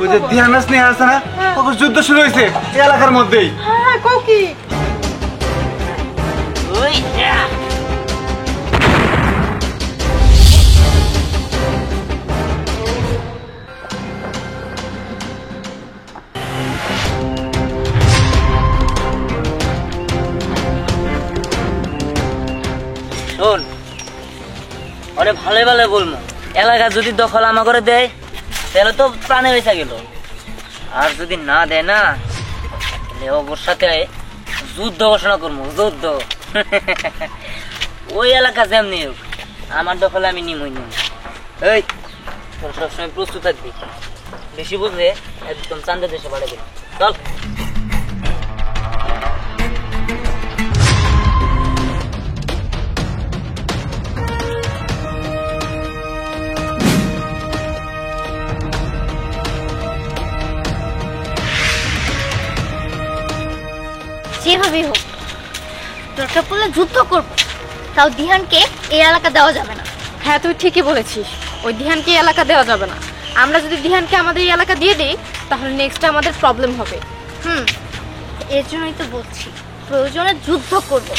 ওই যে ধ্যানাস নিয়ে আছে না, ওকে যুদ্ধ শুরু হয়েছে এই এলাকার মধ্যেই। হ্যাঁ কও কি? শোন, ওরে ভালো ভালো বলবো, এলাকা যদি দখল আমা করে দেয় তাহলে তো প্রাণে বেঁচে গেল, আর যদি না দেয় না তাহলে ওর সাথে যুদ্ধ ঘোষণা করবো, যুদ্ধ। ওই এলাকা যেমনি হোক আমার দখলে আমি নিমই নিম। এই তোর সবসময় প্রস্তুত থাকবি, বেশি বুঝলে একদম চান্দা দেশে বাড়াবি। চল। যেভাবেই হোক দরকার পড়লে যুদ্ধ করবো, তাও দিহানকে এই এলাকা দেওয়া যাবে না। হ্যাঁ তুই ঠিকই বলেছিস, ওই দিহানকে এই এলাকা দেওয়া যাবে না। আমরা যদি দিহানকে আমাদের এই এলাকা দিয়ে দিই তাহলে নেক্সট আমাদের প্রবলেম হবে। এর জন্যই তো বলছি প্রয়োজনে যুদ্ধ করব,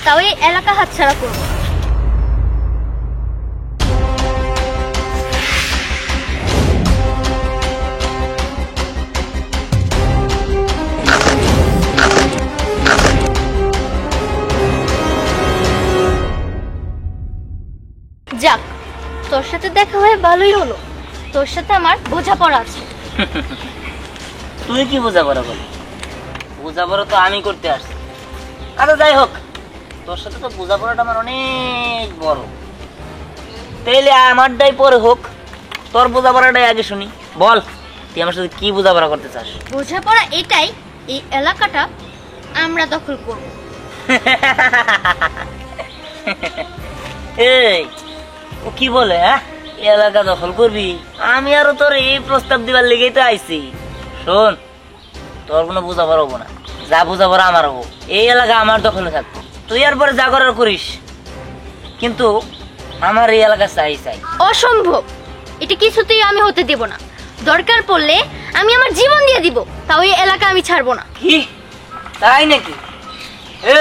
তাও এই এলাকা হাতছাড়া করবো। যাক, তোর সাথে দেখা হয়ে ভালোই হলো। তোর সাথে আমার বোঝাপড়া আছে। তুই কি বোঝাপড়া বল? বোঝাপড়া তো আমি করতে আসছি। আচ্ছা যাই হোক, তোর সাথে তো বোঝাপড়াটা আমার অনেক বড়, তাইলে আমারটাই পরে হোক, তোর বোঝাপড়াটাই আগে শুনি। বল তুই আমার সাথে কি বোঝাপড়া করতে চাস? বোঝাপড়া এটাই, এই এলাকাটা আমরা দখল করব। এই ও কি বলে? হ্যাঁ, এলাকা দখল করবি? আমি আরো তোর এই প্রস্তাব দিবার লেগেই তো আইছি। শোন, তোর কোনো বোঝাপড়া হবো না, যা বোঝাপড়া আমার হবো। এই এলাকা আমার দখলে থাকবো, তুই আর পরে যা করার করিস, কিন্তু আমার এই এলাকা চাই চাই। অসম্ভব, এটা কিছুতেই আমি হতে দেব না। দরকার পড়লে আমি আমার জীবন দিয়ে দিব, তাও এই এলাকা আমি ছাড়বো না। কি তাই নাকি?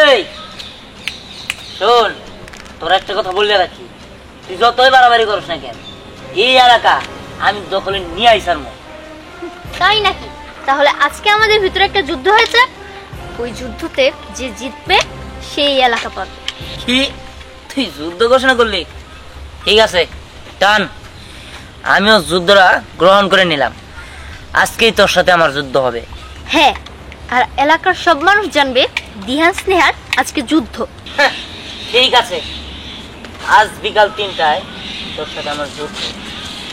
এই শোন, তোর একটা কথা বললে রাখি, তুই যতই বাড়াবাড়ি করিস না কেন, এই এলাকা আমি দখলে নিয়ে আইসার মো। তাই নাকি? তাহলে আজকে আমাদের ভিতরে একটা যুদ্ধ হয়েছে, ওই যুদ্ধতে যে জিতবে সেই এলাকা পাবে। কি তুই যুদ্ধ ঘোষণা করলি? ঠিক আছে, টান, আমিও যুদ্ধটা গ্রহণ করে নিলাম। আজকেই তোর সাথে আমার যুদ্ধ হবে। হ্যাঁ, আর এলাকার সব মানুষ জানবে দিহান স্নেহার আজকে যুদ্ধ। ঠিক আছে, আজ বিকাল 3টায় তোর সাথে আমার যুদ্ধ।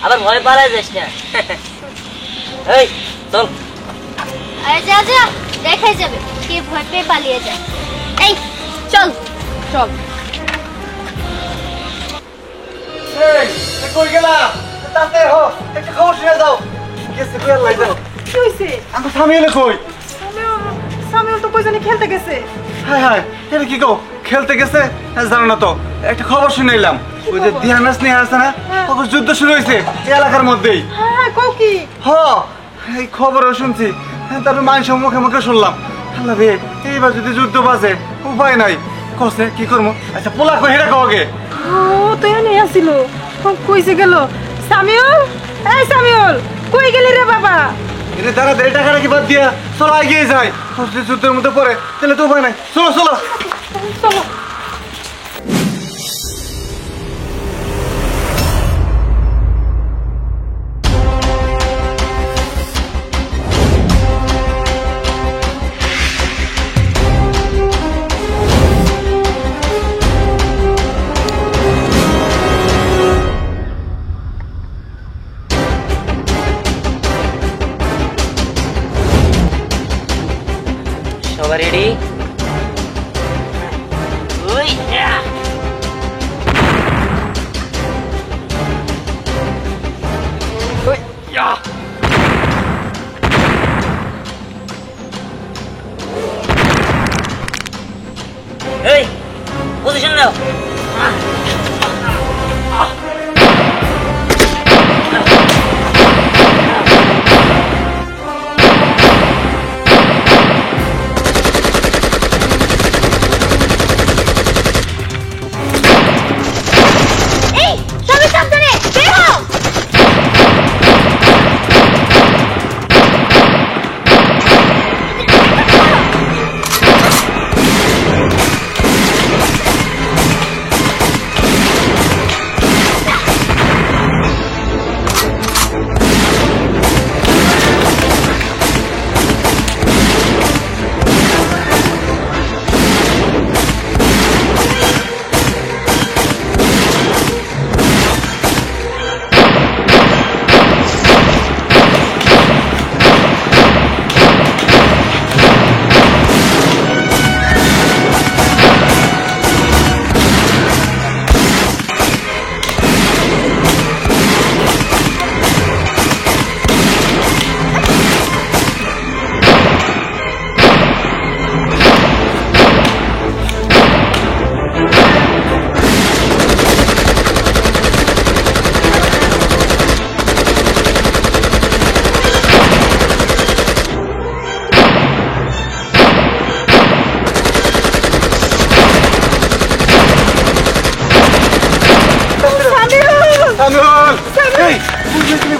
আবার ভয় পালায় যাস না। এই চল। আরে যা যা, দেখাই যাবে কে ভয় পেয়ে পালিয়ে যায়। এই চল চল। এই কই গেলা? তাতে হো একটা খবর শুনে দাও। গেছে কই আল্লাহ জানো। কি হইছে? আমার সামিউল কই? সামিউল তো কই জানি খেলতে গেছে। হায় হায়, এটা কি গো? খেলতে গেছে? জানো না তো, একটা খবর শুনাইলাম, ওই যে ধ্যানাস নিয়ে আছে না, ওকে যুদ্ধ শুরু হয়েছে এই এলাকার মধ্যেই। হ্যাঁ কও কি? হ, এই খবরও শুনছি, তারপর মানুষের মুখে মুখে শুনলাম। আল্লাহ রে, এইবার যদি যুদ্ধ বাজে উপায় নাই, কসে কি করবো? আচ্ছা পোলা কই হেরা কগে? ও তো এনে আসিল, কইছে গেল। সামিউল, এই সামিউল, কই গেলি রে বাবা? এটা তারা দেড় টাকা নাকি বাদ দিয়া চলো এগিয়ে যায়, যুদ্ধের মধ্যে পড়ে তাহলে তো উপায় নাই। চলো চলো চলো। সবাই রেডি? ওই এই পজিশন নাও।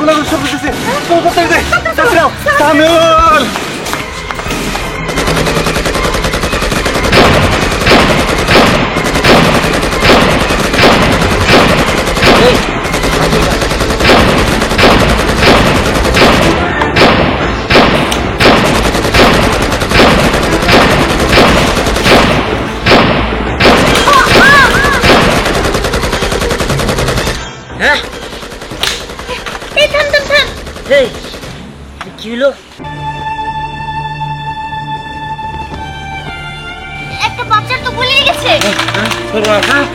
গোলাগুলি শব্দ হইতেছে। চল, তাড়াতাড়ি যাই। তাড়াতাড়ি যাও। সামিউল! হ্যাঁ এই থাম থাম থাম। এই কি হলো? একটা বাচ্চার তো গুলিয়ে গেছে। সর্বনাশ!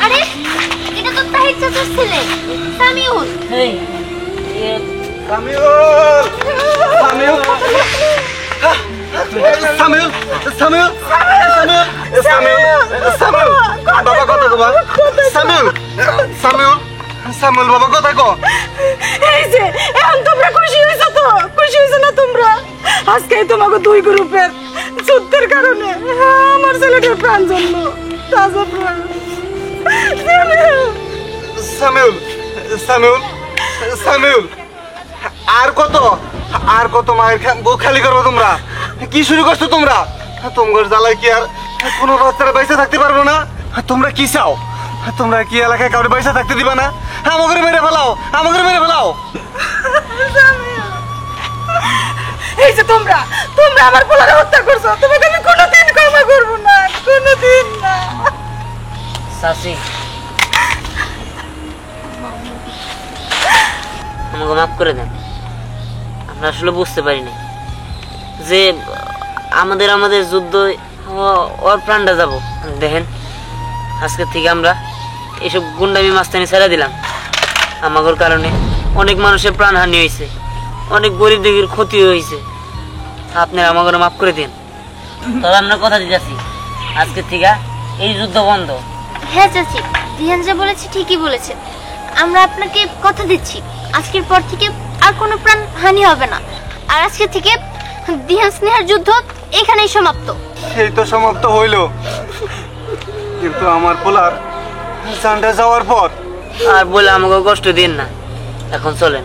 আরে এটা তো তাহির চাচার ছেলে সামিউল। এই সামিউল! সামিউল! সামিউল! সামিউল! সামিউল! সামিউল! বাবা কথা কবা। সামিউল! সামিউল! সামিউল বাবা কথা কো। এই যে এখন তোমরা খুশি হয়েছো তো? খুশি হয়েছো না তোমরা? আজকে তোমাকে দুই গ্রুপের যুদ্ধের কারণে আমার ছেলেটার প্রাণ জন্য তাজা প্রাণ। সামিউল! সামিউল! সামিউল! আর কত মায়ের বুক খালি করবো তোমরা? কি শুরু করছো তোমরা? তোমার জ্বালায় কি আর কোনো বাচ্চারা বাইসে থাকতে পারবো না? তোমরা কি চাও? তোমরা কি এলাকায় কাউরে বাইসে থাকতে দিবা না? আমাকে মেরে ফেলাও, আমাকে মেরে ফেলাও। এই যে তোমরা তোমরা আমার পোলারে হত্যা করছো, তোমাকে আমি কোনোদিন ক্ষমা করবো না, কোনোদিন না। চাচি আমাকে মাফ করে দেন। আমরা আসলে বুঝতে পারিনি যে আমাদের যুদ্ধ ওর প্রাণটা যাব। দেখেন আজকের থেকে আমরা এসব গুন্ডামি মাস্তানি ছেড়ে দিলাম। আমাদের কারণে অনেক মানুষের প্রাণহানি হয়েছে, অনেক গরিব দুঃখীর ক্ষতি হয়েছে। আপনারা আমাকে মাফ করে দিন। তবে আমরা কথা দিতেছি আজকের থেকে এই যুদ্ধ বন্ধ। হ্যাঁ চাচি, দিহান যা বলেছে ঠিকই বলেছে। আমরা আপনাকে কথা দিচ্ছি আজকের পর থেকে আর কোনো প্রাণ হানি হবে না। আর আজকে থেকে দিহান স্নেহার যুদ্ধ এখানেই সমাপ্ত। সেই তো সমাপ্ত হইলো, কিন্তু আমার পোলার জানটা যাওয়ার পর আর বলে আমাকে কষ্ট দিন না। এখন চলেন,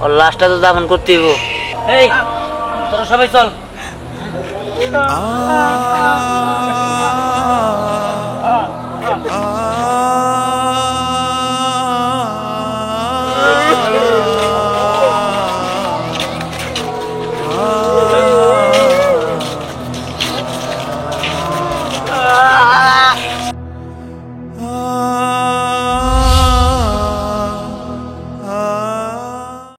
ওর লাশটা তো দাফন করতে হইব। এই তোরা সবাই চল।